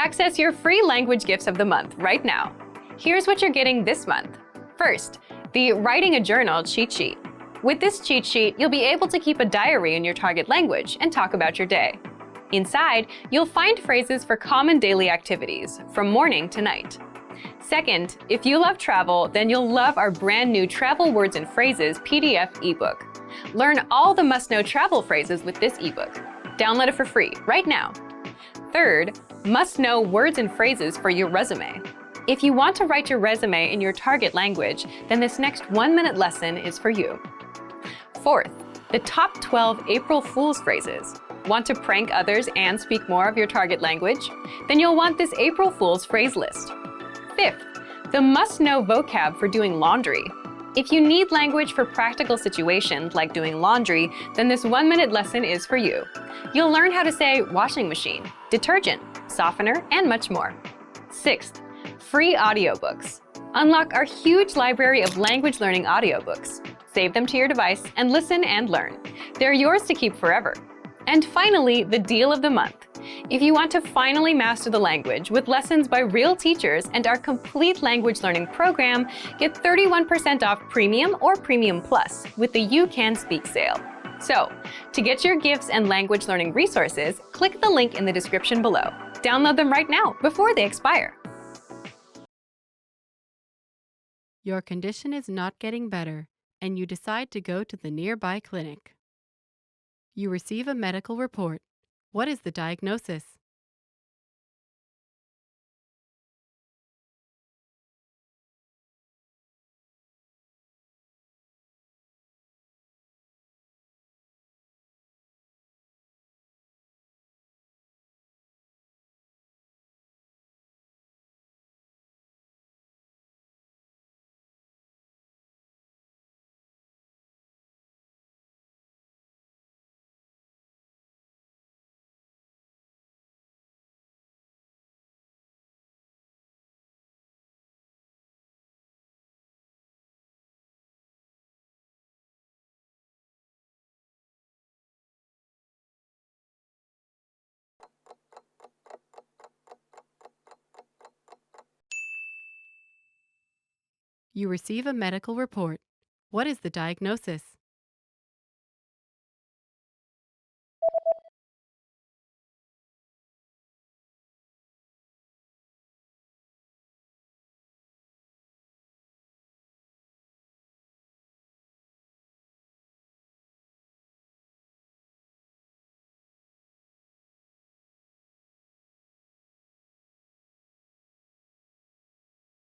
Access your free language gifts of the month right now. Here's what you're getting this month. First, the Writing a Journal cheat sheet. With this cheat sheet, you'll be able to keep a diary in your target language and talk about your day. Inside, you'll find phrases for common daily activities, from morning to night. Second, if you love travel, then you'll love our brand new Travel Words and Phrases PDF ebook. Learn all the must-know travel phrases with this ebook. Download it for free right now. Third, must-know words and phrases for your resume. If you want to write your resume in your target language, then this next 1-minute lesson is for you. Fourth, the top 12 April Fool's phrases. Want to prank others and speak more of your target language? Then you'll want this April Fool's phrase list. Fifth, the must-know vocab for doing laundry. If you need language for practical situations like doing laundry, then this 1-minute lesson is for you. You'll learn how to say washing machine, detergent, softener, and much more. Sixth, free audiobooks. Unlock our huge library of language learning audiobooks. Save them to your device and listen and learn. They're yours to keep forever. And finally, the deal of the month. If you want to finally master the language with lessons by real teachers and our complete language learning program, get 31% off Premium or Premium Plus with the You Can Speak sale. So, to get your gifts and language learning resources, click the link in the description below. Download them right now before they expire. Your condition is not getting better, and you decide to go to the nearby clinic. You receive a medical report. What is the diagnosis? You receive a medical report. What is the diagnosis?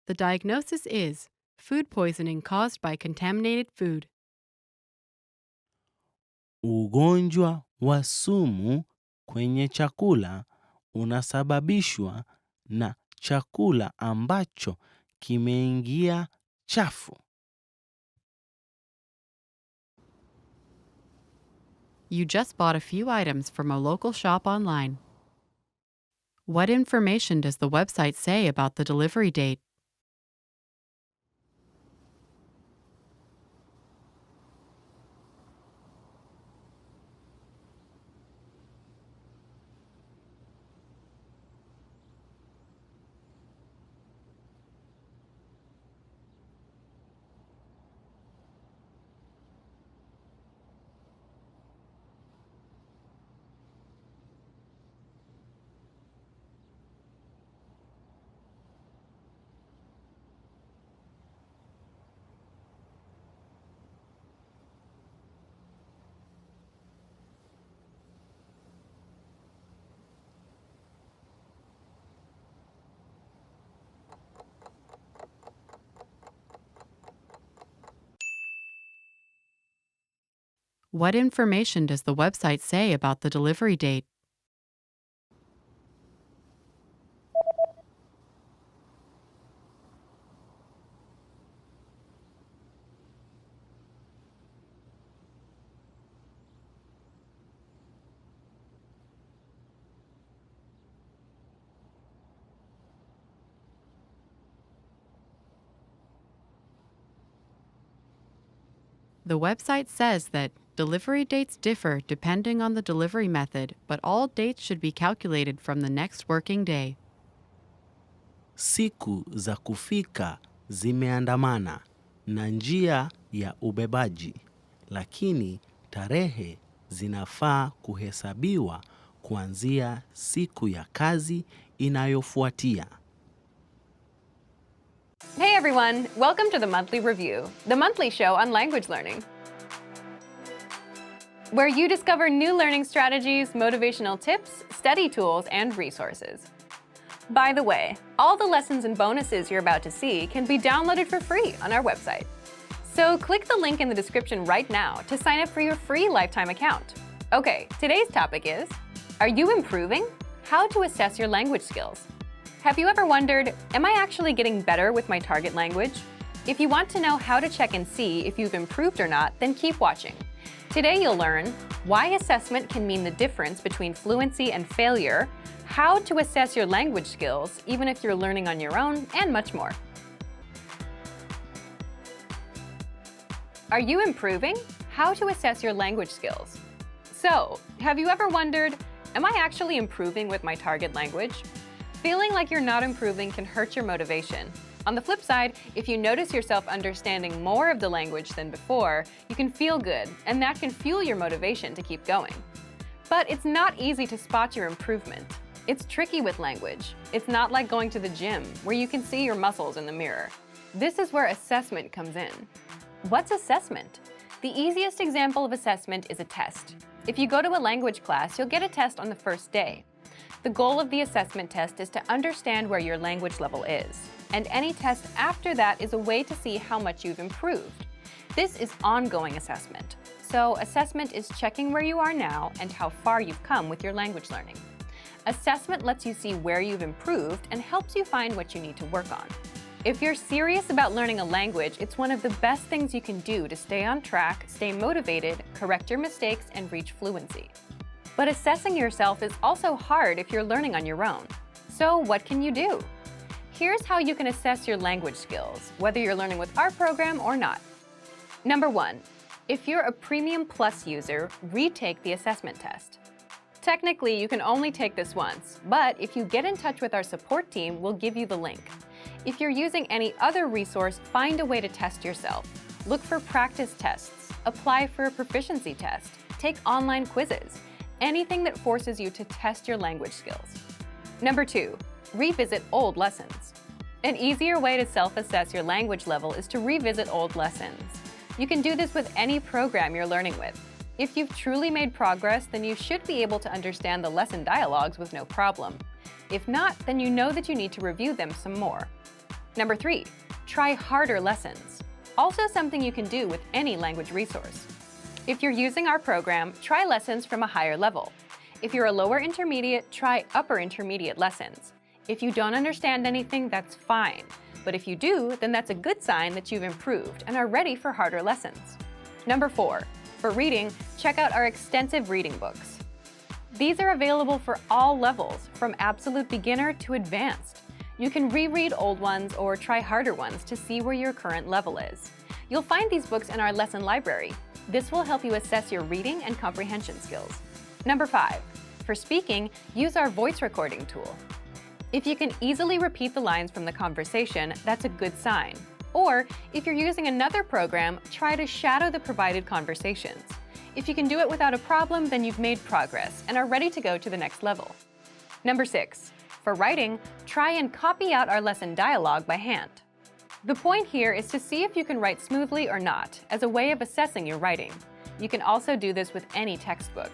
The diagnosis is food poisoning caused by contaminated food. Ugonjwa wa sumu kwenye chakula unasababishwa na chakula ambacho kimeingia chafu. You just bought a few items from a local shop online. What information does the website say about the delivery date? What information does the website say about the delivery date? The website says that delivery dates differ depending on the delivery method, but all dates should be calculated from the next working day. siku za kufika zimeandamana na njia ya ubebaji, lakini tarehe zinafaa kuhesabiwa kuanzia siku ya kazi inayofuatia. Hey everyone, welcome to the Monthly Review, the monthly show on language learning, where you discover new learning strategies, motivational tips, study tools, and resources. By the way, all the lessons and bonuses you're about to see can be downloaded for free on our website. So click the link in the description right now to sign up for your free lifetime account. Okay, today's topic is, are you improving? How to assess your language skills. Have you ever wondered, am I actually getting better with my target language? If you want to know how to check and see if you've improved or not, then keep watching. Today you'll learn why assessment can mean the difference between fluency and failure, how to assess your language skills even if you're learning on your own, and much more. Are you improving? How to assess your language skills. So, have you ever wondered, am I actually improving with my target language? Feeling like you're not improving can hurt your motivation. On the flip side, if you notice yourself understanding more of the language than before, you can feel good, and that can fuel your motivation to keep going. But it's not easy to spot your improvement. It's tricky with language. It's not like going to the gym, where you can see your muscles in the mirror. This is where assessment comes in. What's assessment? The easiest example of assessment is a test. If you go to a language class, you'll get a test on the first day. The goal of the assessment test is to understand where your language level is, and any test after that is a way to see how much you've improved. This is ongoing assessment. So assessment is checking where you are now and how far you've come with your language learning. Assessment lets you see where you've improved and helps you find what you need to work on. If you're serious about learning a language, it's one of the best things you can do to stay on track, stay motivated, correct your mistakes, and reach fluency. But assessing yourself is also hard if you're learning on your own. So what can you do? Here's how you can assess your language skills, whether you're learning with our program or not. Number 1, if you're a Premium Plus user, retake the assessment test. Technically, you can only take this once, but if you get in touch with our support team, we'll give you the link. If you're using any other resource, find a way to test yourself. Look for practice tests, apply for a proficiency test, take online quizzes, anything that forces you to test your language skills. Number 2, revisit old lessons. An easier way to self-assess your language level is to revisit old lessons. You can do this with any program you're learning with. If you've truly made progress, then you should be able to understand the lesson dialogues with no problem. If not, then you know that you need to review them some more. Number 3, try harder lessons. Also something you can do with any language resource. If you're using our program, try lessons from a higher level. If you're a lower intermediate, try upper intermediate lessons. If you don't understand anything, that's fine. But if you do, then that's a good sign that you've improved and are ready for harder lessons. Number 4, for reading, check out our extensive reading books. These are available for all levels, from absolute beginner to advanced. You can reread old ones or try harder ones to see where your current level is. You'll find these books in our lesson library. This will help you assess your reading and comprehension skills. Number 5, for speaking, use our voice recording tool. If you can easily repeat the lines from the conversation, that's a good sign. Or, if you're using another program, try to shadow the provided conversations. If you can do it without a problem, then you've made progress and are ready to go to the next level. Number 6, for writing, try and copy out our lesson dialogue by hand. The point here is to see if you can write smoothly or not, as a way of assessing your writing. You can also do this with any textbook.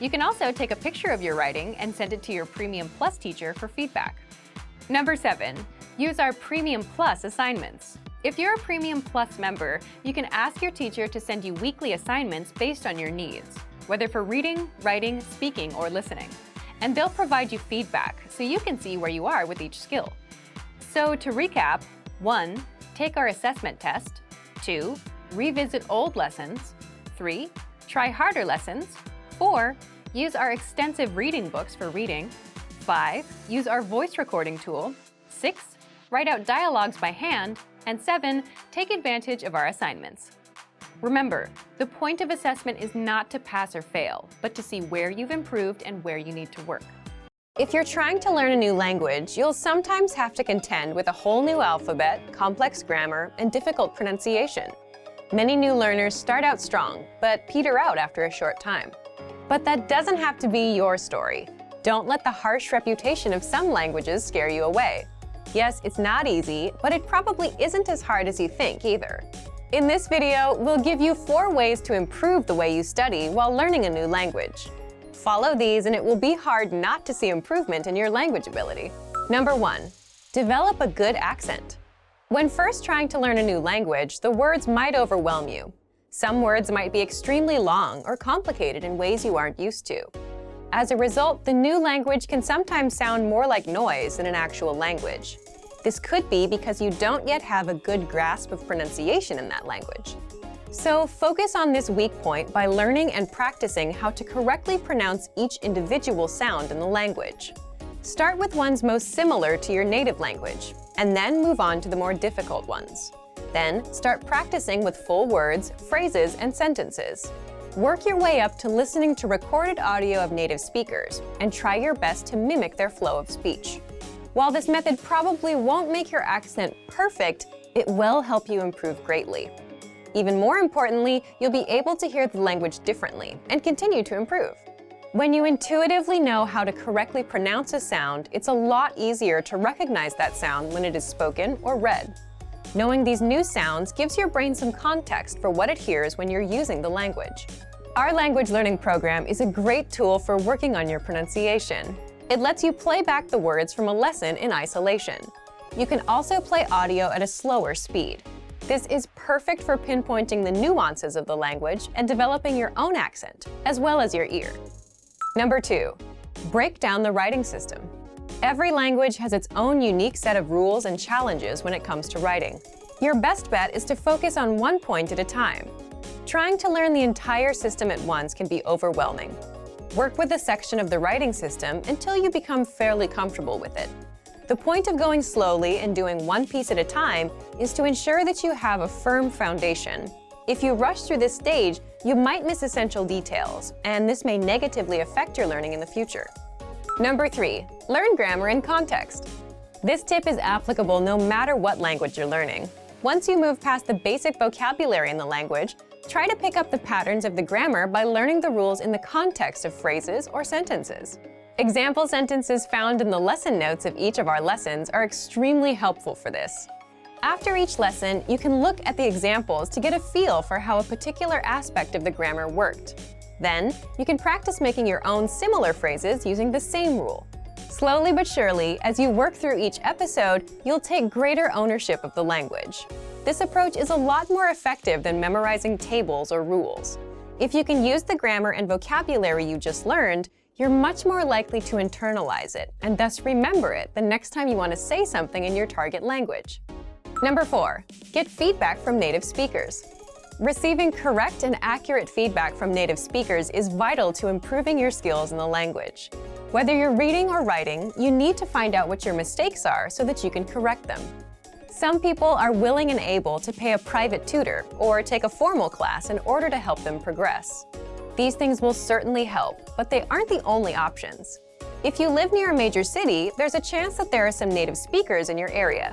You can also take a picture of your writing and send it to your Premium Plus teacher for feedback. Number 7, use our Premium Plus assignments. If you're a Premium Plus member, you can ask your teacher to send you weekly assignments based on your needs, whether for reading, writing, speaking, or listening. And they'll provide you feedback so you can see where you are with each skill. So to recap, 1, take our assessment test. 2, revisit old lessons. 3, try harder lessons. 4, use our extensive reading books for reading. 5, use our voice recording tool. 6, write out dialogues by hand. And 7, take advantage of our assignments. Remember, the point of assessment is not to pass or fail, but to see where you've improved and where you need to work. If you're trying to learn a new language, you'll sometimes have to contend with a whole new alphabet, complex grammar, and difficult pronunciation. Many new learners start out strong, but peter out after a short time. But that doesn't have to be your story. Don't let the harsh reputation of some languages scare you away. Yes, it's not easy, but it probably isn't as hard as you think either. In this video, we'll give you 4 ways to improve the way you study while learning a new language. Follow these and it will be hard not to see improvement in your language ability. Number 1, develop a good accent. When first trying to learn a new language, the words might overwhelm you. Some words might be extremely long or complicated in ways you aren't used to. As a result, the new language can sometimes sound more like noise than an actual language. This could be because you don't yet have a good grasp of pronunciation in that language. So focus on this weak point by learning and practicing how to correctly pronounce each individual sound in the language. Start with ones most similar to your native language, and then move on to the more difficult ones. Then start practicing with full words, phrases, and sentences. Work your way up to listening to recorded audio of native speakers, and try your best to mimic their flow of speech. While this method probably won't make your accent perfect, it will help you improve greatly. Even more importantly, you'll be able to hear the language differently and continue to improve. When you intuitively know how to correctly pronounce a sound, it's a lot easier to recognize that sound when it is spoken or read. Knowing these new sounds gives your brain some context for what it hears when you're using the language. Our language learning program is a great tool for working on your pronunciation. It lets you play back the words from a lesson in isolation. You can also play audio at a slower speed. This is perfect for pinpointing the nuances of the language and developing your own accent, as well as your ear. Number 2, break down the writing system. Every language has its own unique set of rules and challenges when it comes to writing. Your best bet is to focus on one point at a time. Trying to learn the entire system at once can be overwhelming. Work with a section of the writing system until you become fairly comfortable with it. The point of going slowly and doing one piece at a time is to ensure that you have a firm foundation. If you rush through this stage, you might miss essential details, and this may negatively affect your learning in the future. Number 3, learn grammar in context. This tip is applicable no matter what language you're learning. Once you move past the basic vocabulary in the language, try to pick up the patterns of the grammar by learning the rules in the context of phrases or sentences. Example sentences found in the lesson notes of each of our lessons are extremely helpful for this. After each lesson, you can look at the examples to get a feel for how a particular aspect of the grammar worked. Then, you can practice making your own similar phrases using the same rule. Slowly but surely, as you work through each episode, you'll take greater ownership of the language. This approach is a lot more effective than memorizing tables or rules. If you can use the grammar and vocabulary you just learned, you're much more likely to internalize it and thus remember it the next time you want to say something in your target language. Number 4, get feedback from native speakers. Receiving correct and accurate feedback from native speakers is vital to improving your skills in the language. Whether you're reading or writing, you need to find out what your mistakes are so that you can correct them. Some people are willing and able to pay a private tutor or take a formal class in order to help them progress. These things will certainly help, but they aren't the only options. If you live near a major city, there's a chance that there are some native speakers in your area.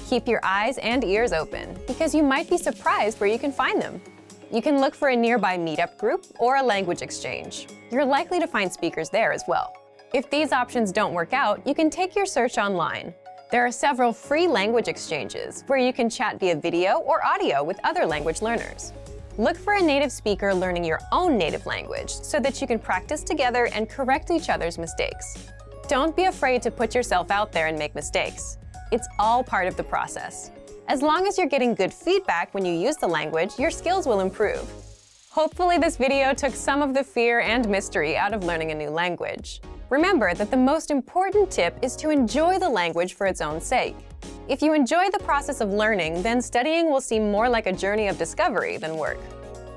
Keep your eyes and ears open, because you might be surprised where you can find them. You can look for a nearby meetup group or a language exchange. You're likely to find speakers there as well. If these options don't work out, you can take your search online. There are several free language exchanges where you can chat via video or audio with other language learners. Look for a native speaker learning your own native language so that you can practice together and correct each other's mistakes. Don't be afraid to put yourself out there and make mistakes. It's all part of the process. As long as you're getting good feedback when you use the language, your skills will improve. Hopefully this video took some of the fear and mystery out of learning a new language. Remember that the most important tip is to enjoy the language for its own sake. If you enjoy the process of learning, then studying will seem more like a journey of discovery than work.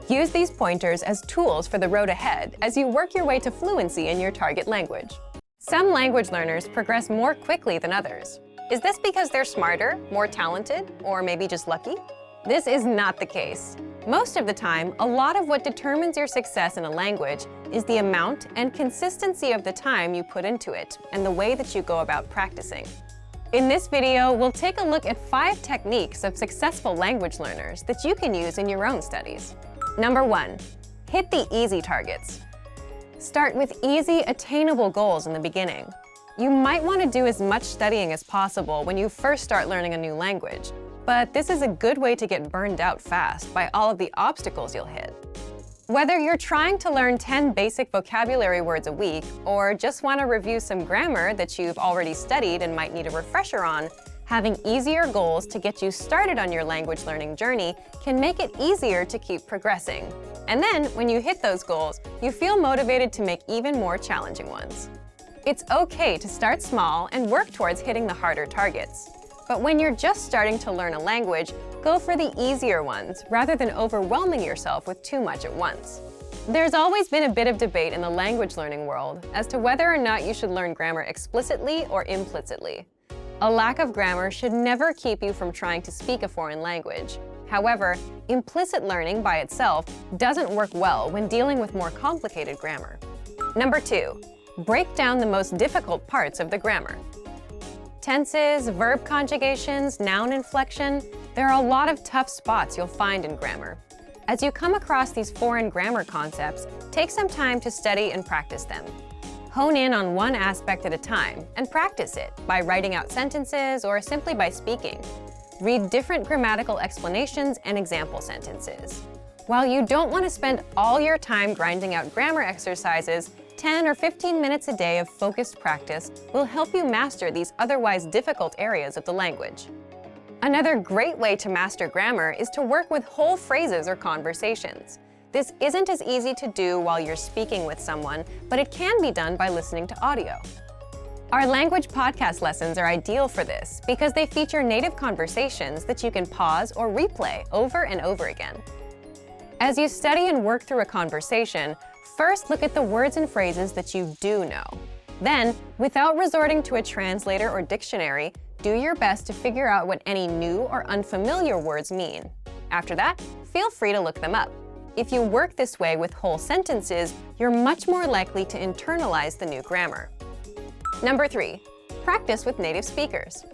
Use these pointers as tools for the road ahead as you work your way to fluency in your target language. Some language learners progress more quickly than others. Is this because they're smarter, more talented, or maybe just lucky? This is not the case. Most of the time, a lot of what determines your success in a language is the amount and consistency of the time you put into it and the way that you go about practicing. In this video, we'll take a look at 5 techniques of successful language learners that you can use in your own studies. Number 1, hit the easy targets. Start with easy, attainable goals in the beginning. You might want to do as much studying as possible when you first start learning a new language, but this is a good way to get burned out fast by all of the obstacles you'll hit. Whether you're trying to learn 10 basic vocabulary words a week or just want to review some grammar that you've already studied and might need a refresher on, having easier goals to get you started on your language learning journey can make it easier to keep progressing. And then, when you hit those goals, you feel motivated to make even more challenging ones. It's okay to start small and work towards hitting the harder targets. But when you're just starting to learn a language, go for the easier ones rather than overwhelming yourself with too much at once. There's always been a bit of debate in the language learning world as to whether or not you should learn grammar explicitly or implicitly. A lack of grammar should never keep you from trying to speak a foreign language. However, implicit learning by itself doesn't work well when dealing with more complicated grammar. Number 2, break down the most difficult parts of the grammar. Tenses, verb conjugations, noun inflection, there are a lot of tough spots you'll find in grammar. As you come across these foreign grammar concepts, take some time to study and practice them. Hone in on one aspect at a time and practice it by writing out sentences or simply by speaking. Read different grammatical explanations and example sentences. While you don't want to spend all your time grinding out grammar exercises, 10 or 15 minutes a day of focused practice will help you master these otherwise difficult areas of the language. Another great way to master grammar is to work with whole phrases or conversations. This isn't as easy to do while you're speaking with someone, but it can be done by listening to audio. Our language podcast lessons are ideal for this because they feature native conversations that you can pause or replay over and over again. As you study and work through a conversation, first look at the words and phrases that you do know. Then, without resorting to a translator or dictionary, do your best to figure out what any new or unfamiliar words mean. After that, feel free to look them up. If you work this way with whole sentences, you're much more likely to internalize the new grammar. Number 3, practice with native speakers.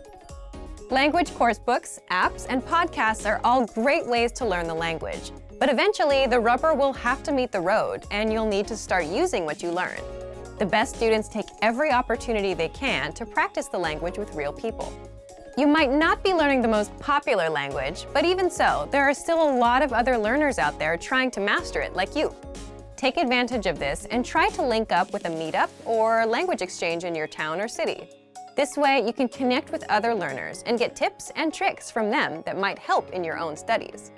Language course books, apps, and podcasts are all great ways to learn the language. But eventually, the rubber will have to meet the road, and you'll need to start using what you learn. The best students take every opportunity they can to practice the language with real people. You might not be learning the most popular language, but even so, there are still a lot of other learners out there trying to master it like you. Take advantage of this and try to link up with a meetup or language exchange in your town or city. This way, you can connect with other learners and get tips and tricks from them that might help in your own studies.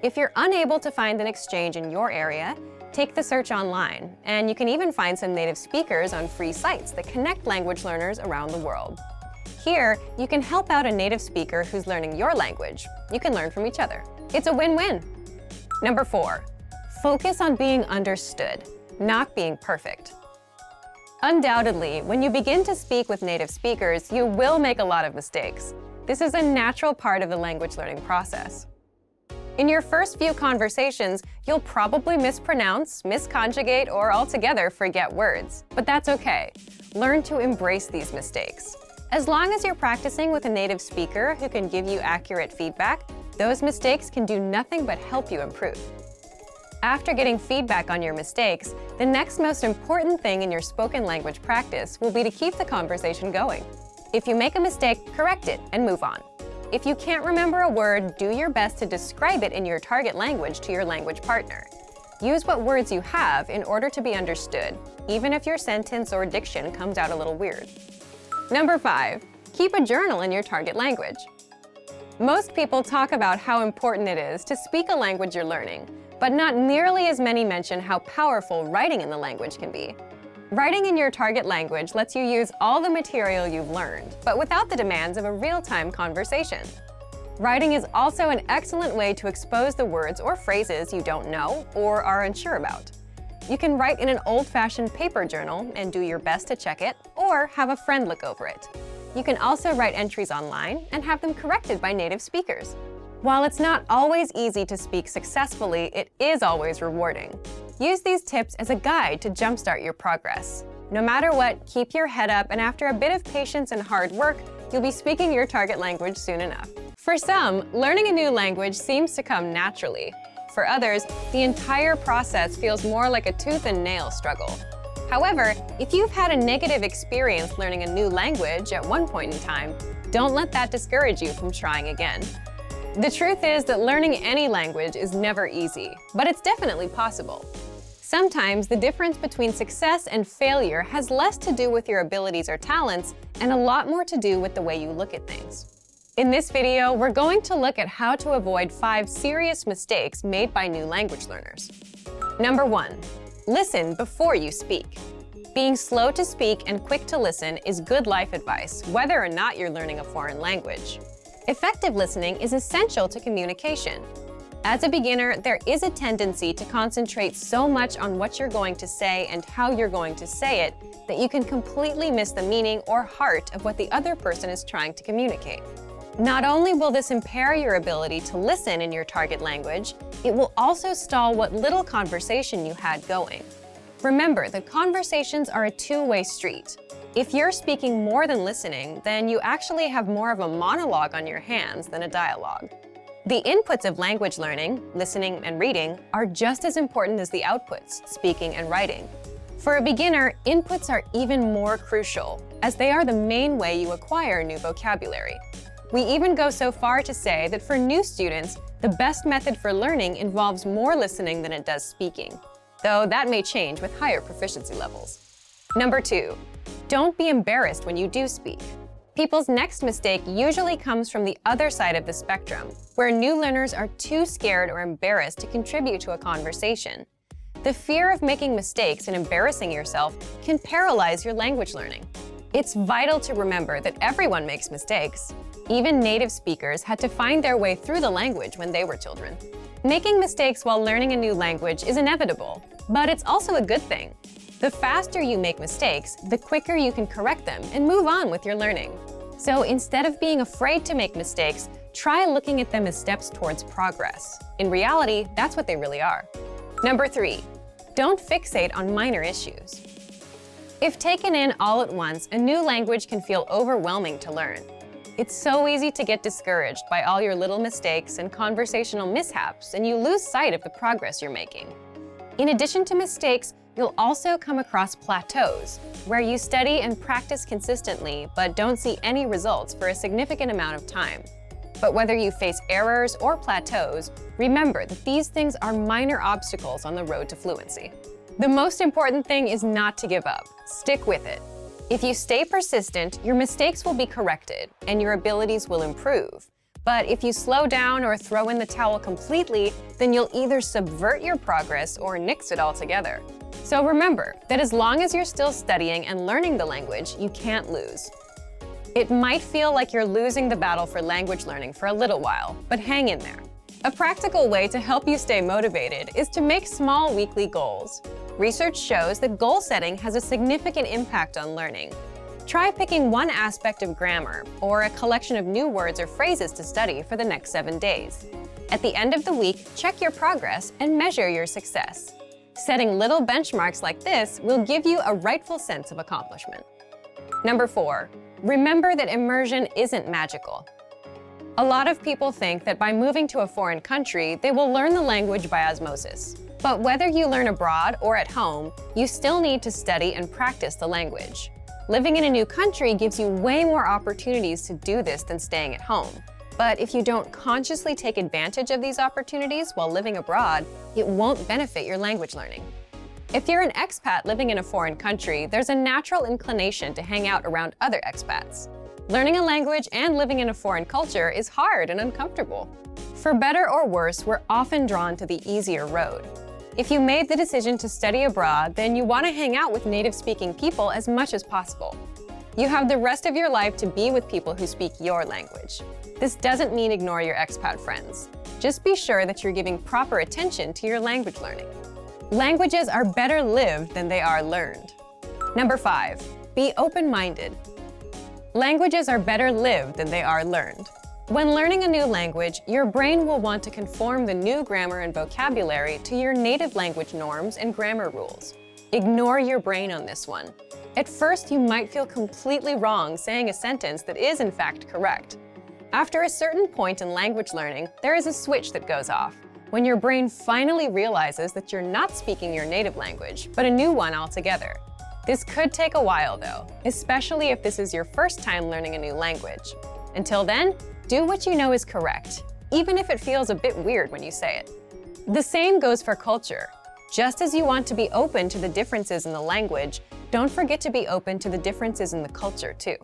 If you're unable to find an exchange in your area, take the search online, and you can even find some native speakers on free sites that connect language learners around the world. Here, you can help out a native speaker who's learning your language. You can learn from each other. It's a win-win. Number 4, focus on being understood, not being perfect. Undoubtedly, when you begin to speak with native speakers, you will make a lot of mistakes. This is a natural part of the language learning process. In your first few conversations, you'll probably mispronounce, misconjugate, or altogether forget words. But that's okay. Learn to embrace these mistakes. As long as you're practicing with a native speaker who can give you accurate feedback, those mistakes can do nothing but help you improve. After getting feedback on your mistakes, the next most important thing in your spoken language practice will be to keep the conversation going. If you make a mistake, correct it and move on. If you can't remember a word, do your best to describe it in your target language to your language partner. Use what words you have in order to be understood, even if your sentence or diction comes out a little weird. Number 5, keep a journal in your target language. Most people talk about how important it is to speak a language you're learning, but not nearly as many mention how powerful writing in the language can be. Writing in your target language lets you use all the material you've learned, but without the demands of a real-time conversation. Writing is also an excellent way to expose the words or phrases you don't know or are unsure about. You can write in an old-fashioned paper journal and do your best to check it, or have a friend look over it. You can also write entries online and have them corrected by native speakers. While it's not always easy to speak successfully, it is always rewarding. Use these tips as a guide to jumpstart your progress. No matter what, keep your head up, and after a bit of patience and hard work, you'll be speaking your target language soon enough. For some, learning a new language seems to come naturally. For others, the entire process feels more like a tooth and nail struggle. However, if you've had a negative experience learning a new language at one point in time, don't let that discourage you from trying again. The truth is that learning any language is never easy, but it's definitely possible. Sometimes the difference between success and failure has less to do with your abilities or talents and a lot more to do with the way you look at things. In this video, we're going to look at how to avoid 5 serious mistakes made by new language learners. Number 1. Listen before you speak. Being slow to speak and quick to listen is good life advice, whether or not you're learning a foreign language. Effective listening is essential to communication. As a beginner, there is a tendency to concentrate so much on what you're going to say and how you're going to say it that you can completely miss the meaning or heart of what the other person is trying to communicate. Not only will this impair your ability to listen in your target language, it will also stall what little conversation you had going. Remember that conversations are a two-way street. If you're speaking more than listening, then you actually have more of a monologue on your hands than a dialogue. The inputs of language learning, listening and reading, are just as important as the outputs, speaking and writing. For a beginner, inputs are even more crucial, as they are the main way you acquire new vocabulary. We even go so far to say that for new students, the best method for learning involves more listening than it does speaking, though that may change with higher proficiency levels. Number 2, don't be embarrassed when you do speak. People's next mistake usually comes from the other side of the spectrum, where new learners are too scared or embarrassed to contribute to a conversation. The fear of making mistakes and embarrassing yourself can paralyze your language learning. It's vital to remember that everyone makes mistakes. Even native speakers had to find their way through the language when they were children. Making mistakes while learning a new language is inevitable, but it's also a good thing. The faster you make mistakes, the quicker you can correct them and move on with your learning. So instead of being afraid to make mistakes, try looking at them as steps towards progress. In reality, that's what they really are. Number 3, don't fixate on minor issues. If taken in all at once, a new language can feel overwhelming to learn. It's so easy to get discouraged by all your little mistakes and conversational mishaps, and you lose sight of the progress you're making. In addition to mistakes, you'll also come across plateaus, where you study and practice consistently but don't see any results for a significant amount of time. But whether you face errors or plateaus, remember that these things are minor obstacles on the road to fluency. The most important thing is not to give up. Stick with it. If you stay persistent, your mistakes will be corrected and your abilities will improve. But if you slow down or throw in the towel completely, then you'll either subvert your progress or nix it altogether. So remember that as long as you're still studying and learning the language, you can't lose. It might feel like you're losing the battle for language learning for a little while, but hang in there. A practical way to help you stay motivated is to make small weekly goals. Research shows that goal setting has a significant impact on learning. Try picking one aspect of grammar or a collection of new words or phrases to study for the next 7 days. At the end of the week, check your progress and measure your success. Setting little benchmarks like this will give you a rightful sense of accomplishment. Number 4, remember that immersion isn't magical. A lot of people think that by moving to a foreign country, they will learn the language by osmosis. But whether you learn abroad or at home, you still need to study and practice the language. Living in a new country gives you way more opportunities to do this than staying at home. But if you don't consciously take advantage of these opportunities while living abroad, it won't benefit your language learning. If you're an expat living in a foreign country, there's a natural inclination to hang out around other expats. Learning a language and living in a foreign culture is hard and uncomfortable. For better or worse, we're often drawn to the easier road. If you made the decision to study abroad, then you want to hang out with native-speaking people as much as possible. You have the rest of your life to be with people who speak your language. This doesn't mean ignore your expat friends. Just be sure that you're giving proper attention to your language learning. Languages are better lived than they are learned. Number 5, be open-minded. Languages are better lived than they are learned. When learning a new language, your brain will want to conform the new grammar and vocabulary to your native language norms and grammar rules. Ignore your brain on this one. At first, you might feel completely wrong saying a sentence that is in fact correct. After a certain point in language learning, there is a switch that goes off, when your brain finally realizes that you're not speaking your native language, but a new one altogether. This could take a while though, especially if this is your first time learning a new language. Until then, do what you know is correct, even if it feels a bit weird when you say it. The same goes for culture. Just as you want to be open to the differences in the language, don't forget to be open to the differences in the culture too.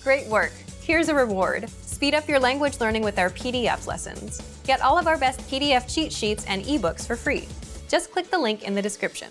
Great work! Here's a reward. Speed up your language learning with our PDF lessons. Get all of our best PDF cheat sheets and ebooks for free. Just click the link in the description.